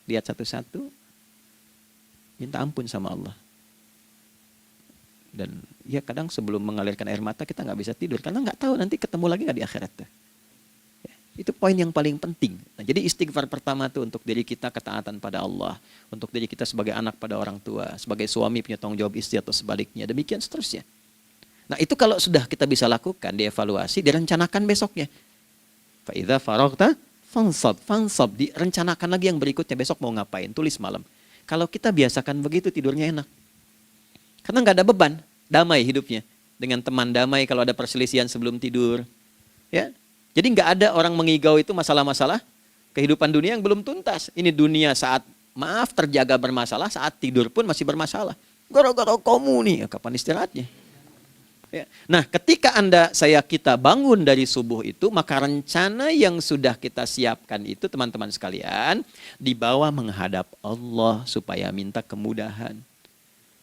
lihat satu-satu, minta ampun sama Allah. Dan ya kadang sebelum mengalirkan air mata kita nggak bisa tidur karena nggak tahu nanti ketemu lagi nggak di akhirat. Ya, itu poin yang paling penting. Nah, jadi istighfar pertama itu untuk diri kita ketaatan pada Allah, untuk diri kita sebagai anak pada orang tua, sebagai suami punya tanggung jawab istri atau sebaliknya, demikian seterusnya. Nah itu kalau sudah kita bisa lakukan, dievaluasi, direncanakan besoknya. Fa'idha faraghta fansab, direncanakan lagi yang berikutnya, besok mau ngapain, tulis malam. Kalau kita biasakan begitu tidurnya enak. Karena nggak ada beban, damai hidupnya. Dengan teman damai kalau ada perselisihan sebelum tidur. Ya, jadi nggak ada orang mengigau itu masalah-masalah kehidupan dunia yang belum tuntas. Ini dunia saat terjaga bermasalah, saat tidur pun masih bermasalah. Gara-gara kamu nih, kapan istirahatnya? Ya. Nah, ketika kita bangun dari subuh itu, maka rencana yang sudah kita siapkan itu teman-teman sekalian, dibawa menghadap Allah supaya minta kemudahan,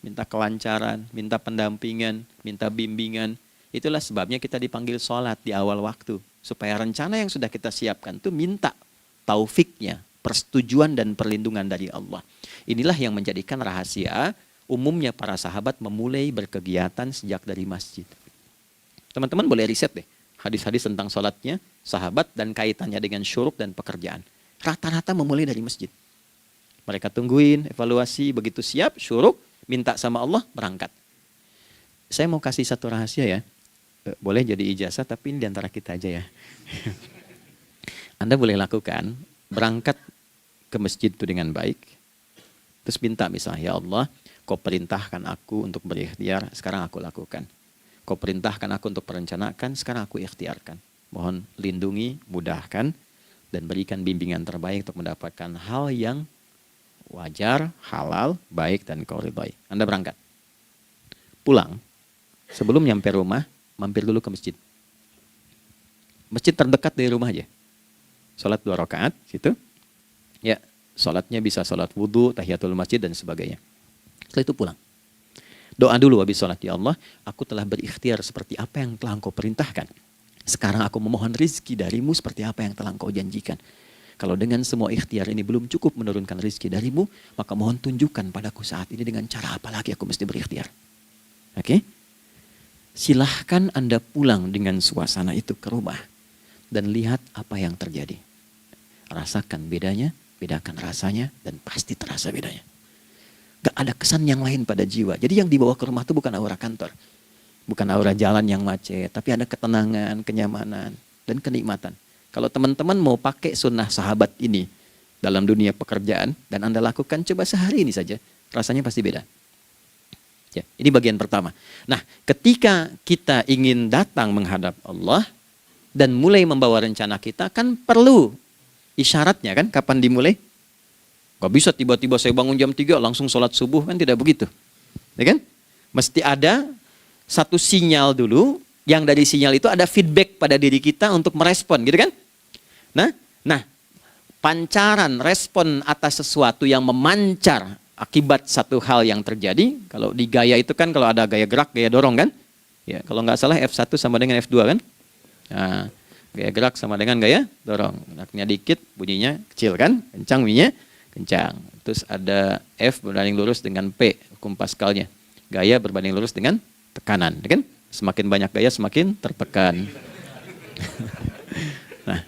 minta kelancaran, minta pendampingan, minta bimbingan. Itulah sebabnya kita dipanggil sholat di awal waktu. Supaya rencana yang sudah kita siapkan itu minta taufiknya, persetujuan dan perlindungan dari Allah. Inilah yang menjadikan rahasia umumnya para sahabat memulai berkegiatan sejak dari masjid. Teman-teman boleh riset deh hadis-hadis tentang sholatnya sahabat dan kaitannya dengan syuruk dan pekerjaan. Rata-rata memulai dari masjid. Mereka tungguin, evaluasi, begitu siap, syuruk, minta sama Allah, berangkat. Saya mau kasih satu rahasia ya. Boleh jadi ijazah tapi ini diantara kita aja ya. Anda boleh lakukan, berangkat ke masjid itu dengan baik. Terus minta misalnya, ya Allah, Kau perintahkan aku untuk berikhtiar, sekarang aku lakukan. Kau perintahkan aku untuk merencanakan, sekarang aku ikhtiarkan. Mohon lindungi, mudahkan, dan berikan bimbingan terbaik untuk mendapatkan hal yang wajar, halal, baik, dan kau ridhai. Anda berangkat. Pulang, sebelum nyampe rumah, mampir dulu ke masjid. Masjid terdekat dari rumah aja. Sholat 2 rakaat, situ. Ya, sholatnya bisa sholat wudhu, tahiyatul masjid, dan sebagainya. Setelah itu pulang. Doa dulu habis sholat. Ya Allah, aku telah berikhtiar seperti apa yang telah engkau perintahkan. Sekarang aku memohon rizki darimu seperti apa yang telah engkau janjikan. Kalau dengan semua ikhtiar ini belum cukup menurunkan rizki darimu, maka mohon tunjukkan padaku saat ini dengan cara apa lagi aku mesti berikhtiar. Oke? Silahkan Anda pulang dengan suasana itu ke rumah. Dan lihat apa yang terjadi. Rasakan bedanya, bedakan rasanya, dan pasti terasa bedanya. Gak ada kesan yang lain pada jiwa. Jadi yang dibawa ke rumah itu bukan aura kantor. Bukan aura jalan yang macet. Tapi ada ketenangan, kenyamanan, dan kenikmatan. Kalau teman-teman mau pakai sunnah sahabat ini dalam dunia pekerjaan, dan Anda lakukan coba sehari ini saja, rasanya pasti beda. Ya, ini bagian pertama. Nah, ketika kita ingin datang menghadap Allah, dan mulai membawa rencana kita, kan perlu isyaratnya kan, kapan dimulai? Gak bisa tiba-tiba saya bangun jam 3 langsung sholat subuh, kan tidak begitu. Ya kan? Mesti ada satu sinyal dulu, yang dari sinyal itu ada feedback pada diri kita untuk merespon, gitu kan? Nah, pancaran respon atas sesuatu yang memancar akibat satu hal yang terjadi, kalau di gaya itu kan kalau ada gaya gerak, gaya dorong kan? Ya, kalau nggak salah F1 sama dengan F2 kan? Nah, gaya gerak sama dengan gaya dorong. Geraknya dikit, bunyinya kecil kan? Kencang bunyinya. Kencang. Terus ada F berbanding lurus dengan P, hukum Pascalnya. Gaya berbanding lurus dengan tekanan, kan? Semakin banyak gaya semakin tertekan. Nah,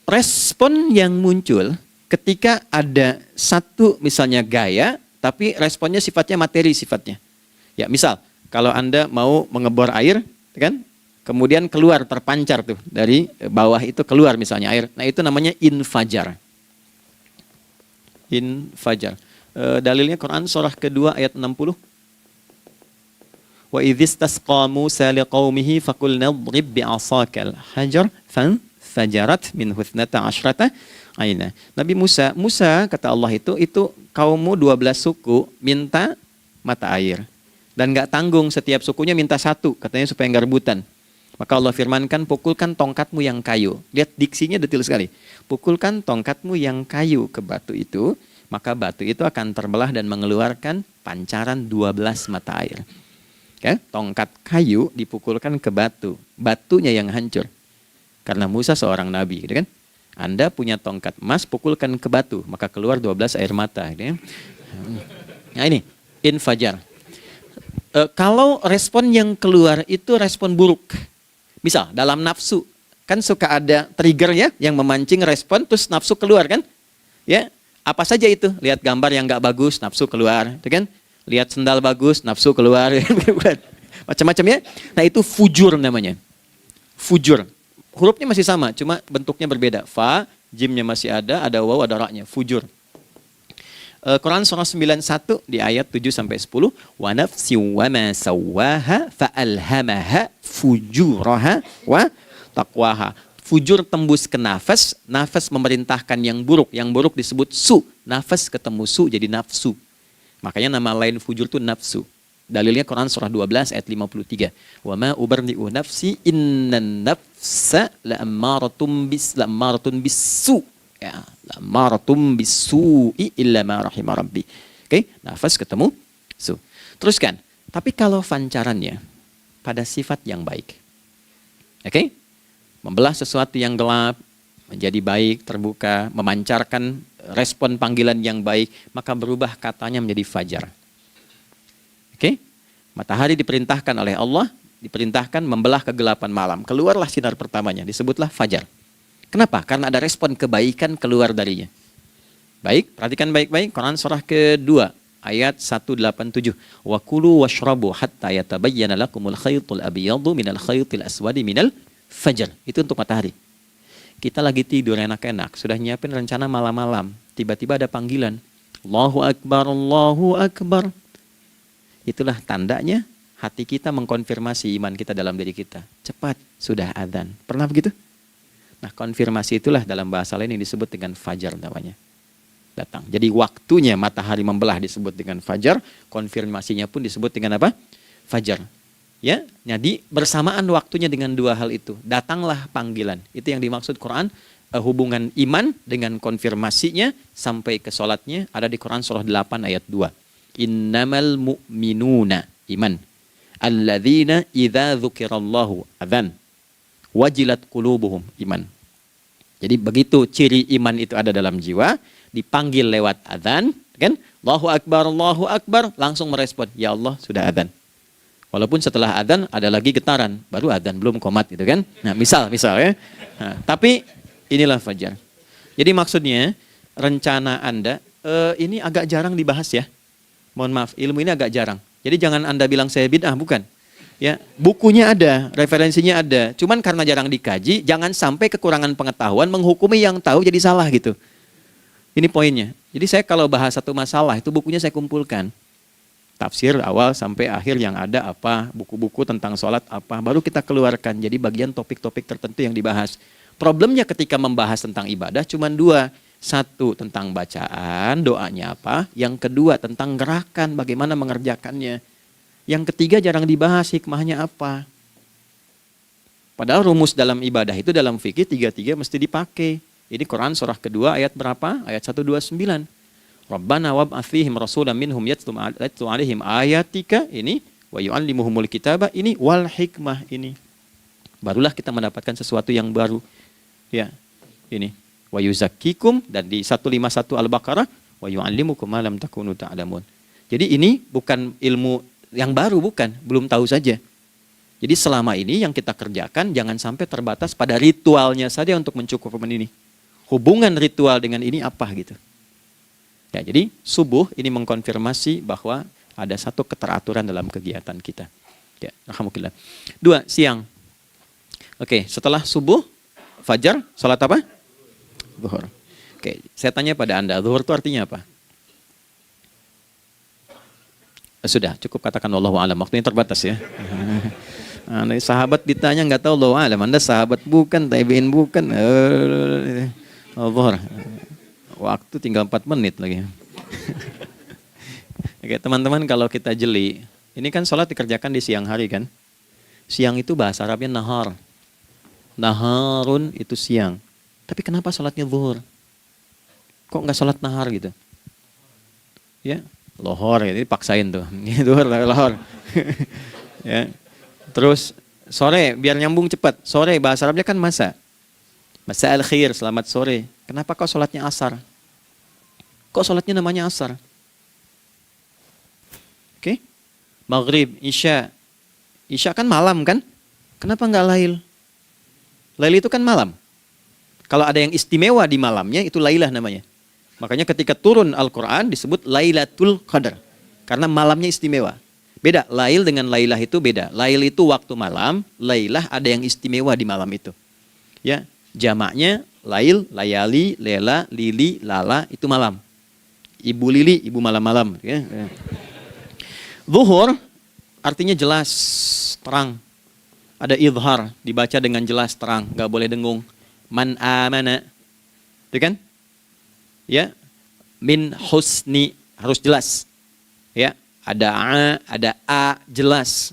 respon yang muncul ketika ada satu misalnya gaya, tapi responnya sifatnya materi sifatnya. Ya, misal kalau Anda mau mengebor air, kan? Kemudian keluar terpancar tuh dari bawah itu keluar misalnya air. Nah, itu namanya infajar. Infajar. Dalilnya Quran surah kedua ayat 60. Wa idzistasqa Musa liqaumihi faqulna idrib bi'asakal hajar fanfajarat minhu 12 aina. Nabi Musa kata Allah itu kaummu 12 suku minta mata air. Dan enggak tanggung, setiap sukunya minta satu, katanya supaya enggak rebutan. Maka Allah firmankan, pukulkan tongkatmu yang kayu. Lihat diksinya detil sekali. Pukulkan tongkatmu yang kayu ke batu itu, maka batu itu akan terbelah dan mengeluarkan pancaran 12 mata air. Ya, tongkat kayu dipukulkan ke batu, batunya yang hancur. Karena Musa seorang nabi, gitu kan? Anda punya tongkat emas, pukulkan ke batu, maka keluar 12 air mata. Gitu ya. Nah ini, infajar. Kalau respon yang keluar itu respon buruk. Misal dalam nafsu, kan suka ada trigger ya yang memancing respon terus nafsu keluar kan? Ya, apa saja itu? Lihat gambar yang nggak bagus, nafsu keluar, kan? Lihat sendal bagus, nafsu keluar, macam-macam ya. Nah itu fujur namanya. Fujur. Hurufnya masih sama, cuma bentuknya berbeda. Fa, jimnya masih ada waw, ada ra-nya. Fujur. Quran surah 91 di ayat 7 sampai 10, wa nafsi wa ma sawwaha fa alhamaha fujuraha wa taqwaha. Fujur tembus ke nafas, nafas memerintahkan yang buruk disebut su. Nafas ketemu su jadi nafsu. Makanya nama lain fujur itu nafsu. Dalilnya Quran surah 12 ayat 53. Wa ma ubarri'u nafsi innan nafsa la'ammaratun bisu. Ya, la'ammaratun bisu'i illa ma rahimah rabbi. Oke, nafas ketemu su. Teruskan. Tapi kalau pancarannya pada sifat yang baik. Oke? Membelah sesuatu yang gelap menjadi baik, terbuka, memancarkan respon panggilan yang baik, maka berubah katanya menjadi fajar. Oke? Matahari diperintahkan oleh Allah, diperintahkan membelah kegelapan malam. Keluarlah sinar pertamanya, disebutlah fajar. Kenapa? Karena ada respon kebaikan keluar darinya. Baik, perhatikan baik-baik. Quran surah kedua, ayat 187. Wa kulu washrabu hatta yatabayyana lakumul khaytul abyadu minal khaytil aswadi minal fajar. Itu untuk matahari. Kita lagi tidur enak-enak, sudah nyiapin rencana malam-malam. Tiba-tiba ada panggilan. Allahu Akbar, Allahu Akbar. Itulah tandanya hati kita mengkonfirmasi iman kita dalam diri kita. Cepat, sudah adzan. Pernah begitu? Nah, konfirmasi itulah dalam bahasa lain yang disebut dengan fajar namanya. Datang. Jadi waktunya matahari membelah disebut dengan fajar, konfirmasinya pun disebut dengan apa? Fajar. Ya, jadi bersamaan waktunya dengan dua hal itu. Datanglah panggilan. Itu yang dimaksud Quran. Hubungan iman dengan konfirmasinya sampai ke sholatnya ada di Quran surah 8 ayat 2. Innamal mu'minuna iman. Alladzina idza dzukirallahu adzan. Wajilat qulubuhum iman. Jadi begitu ciri iman itu ada dalam jiwa, dipanggil lewat adzan, kan? Allahu Akbar, langsung merespon, ya Allah sudah adzan. Walaupun setelah adzan ada lagi getaran, baru adzan belum qomat gitu kan. Nah, misal ya. Nah, tapi inilah fajar. Jadi maksudnya rencana Anda ini agak jarang dibahas ya. Mohon maaf, ilmu ini agak jarang. Jadi jangan Anda bilang saya bid'ah, bukan. Ya, bukunya ada, referensinya ada. Cuman karena jarang dikaji, jangan sampai kekurangan pengetahuan menghukumi yang tahu jadi salah gitu. Ini poinnya. Jadi saya kalau bahas satu masalah, itu bukunya saya kumpulkan. Tafsir awal sampai akhir yang ada apa, buku-buku tentang sholat apa, baru kita keluarkan. Jadi bagian topik-topik tertentu yang dibahas. Problemnya ketika membahas tentang ibadah cuma dua. Satu, tentang bacaan, doanya apa. Yang kedua, tentang gerakan, bagaimana mengerjakannya. Yang ketiga jarang dibahas, hikmahnya apa. Padahal rumus dalam ibadah itu dalam fikih tiga-tiga mesti dipakai. Ini Quran surah kedua ayat berapa? Ayat 129. Rabbana wab'ats fihim rasulan minhum yatlu alaihim ayatika ini wa yu'allimuhumul kitaba ini wal hikmah ini. Barulah kita mendapatkan sesuatu yang baru. Ya. Ini wa yuzakkikum dan di 151 Al-Baqarah wa yu'allimukum ma lam takunu ta'lamun. Jadi ini bukan ilmu yang baru, bukan, belum tahu saja. Jadi selama ini yang kita kerjakan jangan sampai terbatas pada ritualnya saja untuk mencukupkan ini. Hubungan ritual dengan ini apa gitu. Ya, jadi subuh ini mengkonfirmasi bahwa ada satu keteraturan dalam kegiatan kita. Ya, alhamdulillah. 2, siang. Oke, setelah subuh, fajar, salat apa? Zuhur. Oke, saya tanya pada Anda, zuhur itu artinya apa? Sudah, cukup katakan wallahu a'lam. Waktunya terbatas ya. Sahabat ditanya nggak tahu wallahu a'lam. Anda sahabat bukan, tabi'in bukan. Zuhur. Waktu tinggal 4 menit lagi. Oke, teman-teman kalau kita jeli, ini kan sholat dikerjakan di siang hari kan? Siang itu bahasa Arabnya nahar. Naharun itu siang. Tapi kenapa sholatnya zuhur? Kok nggak sholat nahar gitu? Ya, lohor ya, ini paksain tuh. Zuhur, lohor. Ya. Terus sore biar nyambung cepat. Sore bahasa Arabnya kan masa. Masa al-khair, selamat sore. Kenapa kau sholatnya asar? Kok sholatnya namanya asar? Oke. Maghrib, isya. Isya kan malam kan? Kenapa nggak lail? Lail itu kan malam. Kalau ada yang istimewa di malamnya itu lailah namanya. Makanya ketika turun Al-Quran disebut Lailatul Qadar. Karena malamnya istimewa. Beda, lail dengan lailah itu beda. Lail itu waktu malam, lailah ada yang istimewa di malam itu. Ya, jamaknya lail, layali, lela, lili, lala itu malam. Ibu lili, ibu malam-malam. Ya. Zuhur artinya jelas, terang. Ada idhar, dibaca dengan jelas, terang, nggak boleh dengung. Man amana, itu kan? Ya, min husni harus jelas. Ya, ada a jelas.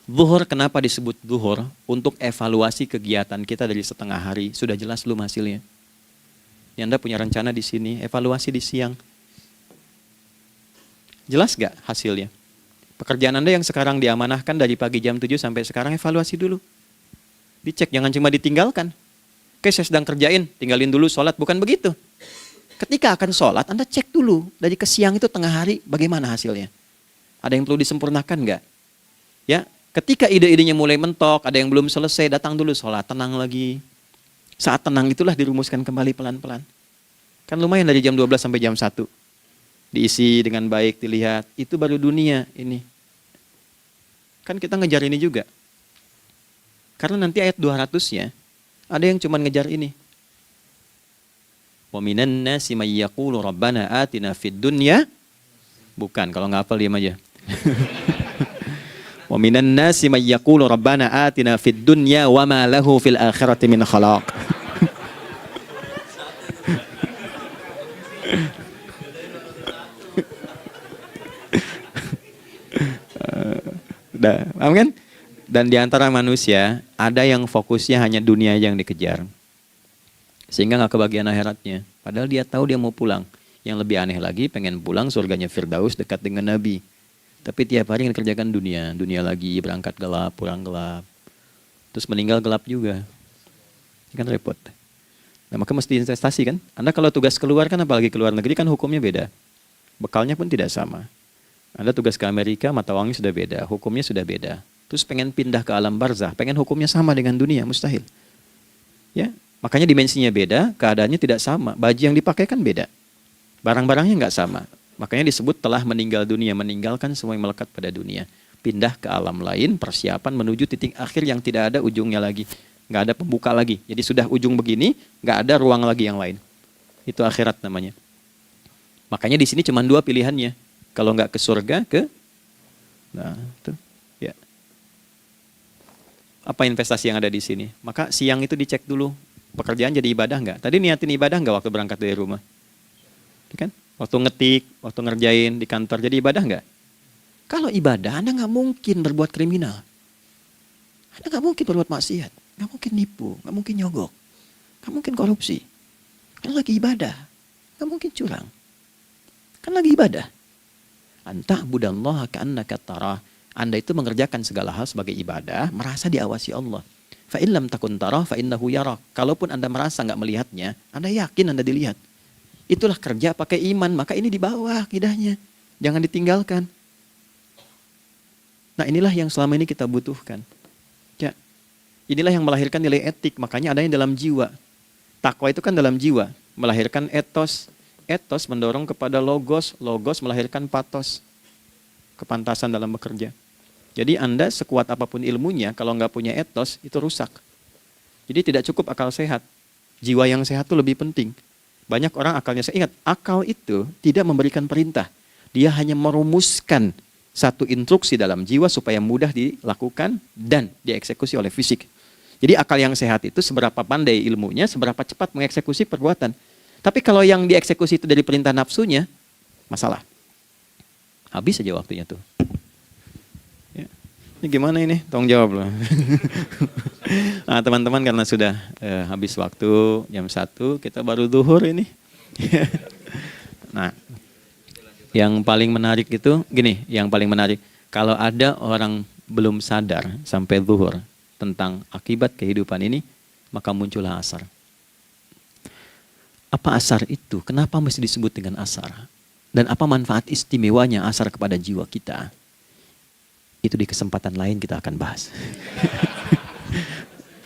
Zuhur kenapa disebut zuhur? Untuk evaluasi kegiatan kita dari setengah hari sudah jelas belum hasilnya? Ya, Anda punya rencana di sini, evaluasi di siang. Jelas gak hasilnya? Pekerjaan Anda yang sekarang diamanahkan dari pagi jam 7 sampai sekarang evaluasi dulu. Dicek, jangan cuma ditinggalkan. Oke, saya sedang kerjain, tinggalin dulu sholat, bukan begitu. Ketika akan sholat, Anda cek dulu. Dari ke siang itu tengah hari, bagaimana hasilnya? Ada yang perlu disempurnakan nggak? Ya, ketika ide-idenya mulai mentok, ada yang belum selesai, datang dulu sholat, tenang lagi. Saat tenang itulah dirumuskan kembali pelan-pelan. Kan lumayan dari jam 12 sampai jam 1. Diisi dengan baik, dilihat. Itu baru dunia ini. Kan kita ngejar ini juga. Karena nanti ayat 200-nya, ada yang cuma ngejar ini. Wa minan nasi may yaqulu rabbana atina fid dunya. Bukan, kalau nggak hafal diam aja. Wa minan nasi may yaqulu rabbana atina fid dunya wa ma lahu fil akhirati min khalaq. Paham kan? Dan di antara manusia ada yang fokusnya hanya dunia yang dikejar, sehingga nggak kebagian akhiratnya. Padahal dia tahu dia mau pulang. Yang lebih aneh lagi, pengen pulang surganya Firdaus dekat dengan Nabi. Tapi tiap hari yang dikerjakan dunia, dunia lagi, berangkat gelap, pulang gelap, terus meninggal gelap juga. Ini kan repot. Nah, maka mesti investasi kan. Anda kalau tugas keluar kan, apalagi keluar negeri kan hukumnya beda. Bekalnya pun tidak sama. Anda tugas ke Amerika, mata uangnya sudah beda, hukumnya sudah beda. Terus pengen pindah ke alam barzah, pengen hukumnya sama dengan dunia, mustahil. Ya, makanya dimensinya beda, keadaannya tidak sama. Baju yang dipakai kan beda. Barang-barangnya nggak sama. Makanya disebut telah meninggal dunia, meninggalkan semua yang melekat pada dunia. Pindah ke alam lain, persiapan menuju titik akhir yang tidak ada ujungnya lagi. Nggak ada pembuka lagi. Jadi sudah ujung begini, nggak ada ruang lagi yang lain. Itu akhirat namanya. Makanya di sini cuma dua pilihannya. Kalau nggak ke surga, nah, itu. Ya. Apa investasi yang ada di sini? Maka siang itu dicek dulu. Pekerjaan jadi ibadah nggak? Tadi niatin ibadah nggak waktu berangkat dari rumah? Kan? Waktu ngetik, waktu ngerjain di kantor, jadi ibadah nggak? Kalau ibadah, Anda nggak mungkin berbuat kriminal. Anda nggak mungkin berbuat maksiat. Nggak mungkin nipu, nggak mungkin nyogok. Nggak mungkin korupsi. Kan lagi ibadah. Nggak mungkin curang. Kan lagi ibadah. Anta'budallaha ka'annaka tarah. Anda itu mengerjakan segala hal sebagai ibadah, merasa diawasi Allah. Fa in lam takun tarah fa innahu yarak. Kalaupun Anda merasa nggak melihatnya, Anda yakin Anda dilihat. Itulah kerja pakai iman, maka ini di bawah akidahnya. Jangan ditinggalkan. Nah, inilah yang selama ini kita butuhkan. Ya. Inilah yang melahirkan nilai etik, makanya adanya dalam jiwa. Takwa itu kan dalam jiwa, melahirkan etos. Etos mendorong kepada logos, logos melahirkan patos. Kepantasan dalam bekerja. Jadi Anda sekuat apapun ilmunya, kalau nggak punya etos, itu rusak. Jadi tidak cukup akal sehat. Jiwa yang sehat itu lebih penting. Banyak orang akalnya, saya ingat, akal itu tidak memberikan perintah. Dia hanya merumuskan satu instruksi dalam jiwa supaya mudah dilakukan dan dieksekusi oleh fisik. Jadi akal yang sehat itu seberapa pandai ilmunya, seberapa cepat mengeksekusi perbuatan. Tapi kalau yang dieksekusi itu dari perintah nafsunya, masalah. Habis saja waktunya tuh. Ya. Ini gimana ini? Tolong jawab loh. Nah, teman-teman, karena sudah habis waktu jam 1, kita baru zuhur ini. Nah, yang paling menarik itu gini, yang paling menarik kalau ada orang belum sadar sampai zuhur tentang akibat kehidupan ini, maka muncullah asar. Apa asar itu? Kenapa mesti disebut dengan asar? Dan apa manfaat istimewanya asar kepada jiwa kita? Itu di kesempatan lain kita akan bahas.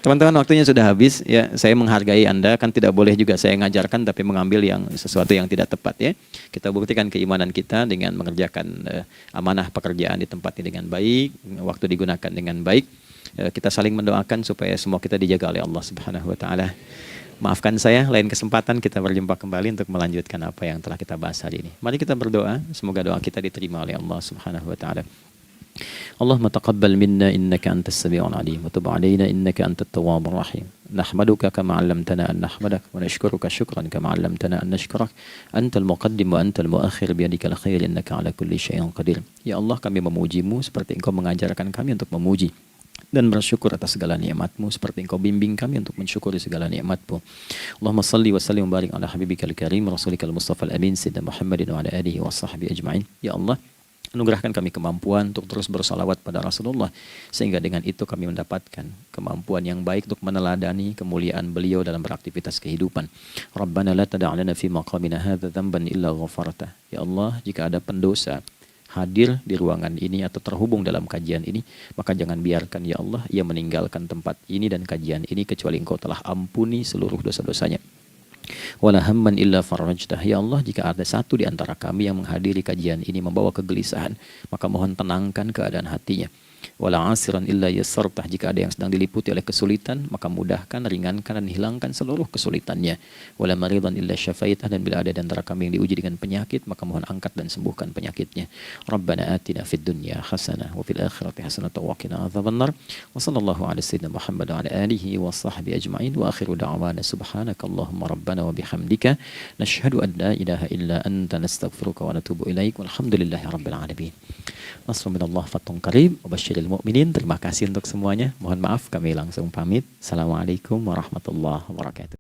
Teman-teman, waktunya sudah habis. Ya, saya menghargai Anda, kan tidak boleh juga saya ngajarkan tapi mengambil yang sesuatu yang tidak tepat ya. Kita buktikan keimanan kita dengan mengerjakan amanah pekerjaan di tempat ini dengan baik, waktu digunakan dengan baik. Kita saling mendoakan supaya semua kita dijaga oleh Allah Subhanahu wa taala. Maafkan saya, lain kesempatan kita berjumpa kembali untuk melanjutkan apa yang telah kita bahas hari ini. Mari kita berdoa, semoga doa kita diterima oleh Allah Subhanahu wa taala. Allahumma taqabbal minna innaka antas sami'ul alim wa tub 'alaina innaka antat tawwabur rahim. Nahmaduka kama 'allamtana an nahmadak wa nashkuruka syukran kama 'allamtana an nashkurak. Antal muqaddim wa antal muakhir biyadikal khair innaka 'ala kulli syai'in qadir. Ya Allah, kami memuji-Mu seperti Engkau mengajarkan kami untuk memuji dan bersyukur atas segala nikmat-Mu seperti Engkau bimbing kami untuk mensyukuri segala nikmat-Mu. Allahumma salli wa sallim wa barik ala habibikal karim rasulikal mustafa al-amin sayyidina Muhammadin wa ala alihi wa sahbihi ajma'in. Ya Allah, anugerahkan kami kemampuan untuk terus bersalawat pada Rasulullah, sehingga dengan itu kami mendapatkan kemampuan yang baik untuk meneladani kemuliaan beliau dalam beraktivitas kehidupan. Rabbana la tada' lana fi maqamina hadza dhanban illa ghafartah. Ya Allah, jika ada pendosa hadir di ruangan ini atau terhubung dalam kajian ini, maka jangan biarkan ya Allah ia meninggalkan tempat ini dan kajian ini kecuali Engkau telah ampuni seluruh dosa-dosanya. Wala hamman illa farajtah. Ya Allah, jika ada satu di antara kami yang menghadiri kajian ini membawa kegelisahan, maka mohon tenangkan keadaan hatinya. Wala 'asiran illa yassartah, jika ada yang sedang diliputi oleh kesulitan, maka mudahkan, ringankan dan hilangkan seluruh kesulitannya. Wala maridan illa syafaitah, dan bila ada di antara kami yang diuji dengan penyakit, maka mohon angkat dan sembuhkan penyakitnya. Rabbana atina fid dunya hasanah wa fil akhirati hasanah wa qina adzabannar. Wa sallallahu ala sayyidina Muhammad wa ala alihi wa sahbihi ajma'in. Wa akhiru da'wana subhanakallahumma rabbana wa bihamdika nashhadu an la ilaha illa anta nastaghfiruka wa natubu ilaik. Walhamdulillahi rabbil alamin. Nasrun minallah fathun qarib wa basyiril mu'minin. Terima kasih untuk semuanya. Mohon maaf kami langsung pamit. Assalamualaikum warahmatullahi wabarakatuh.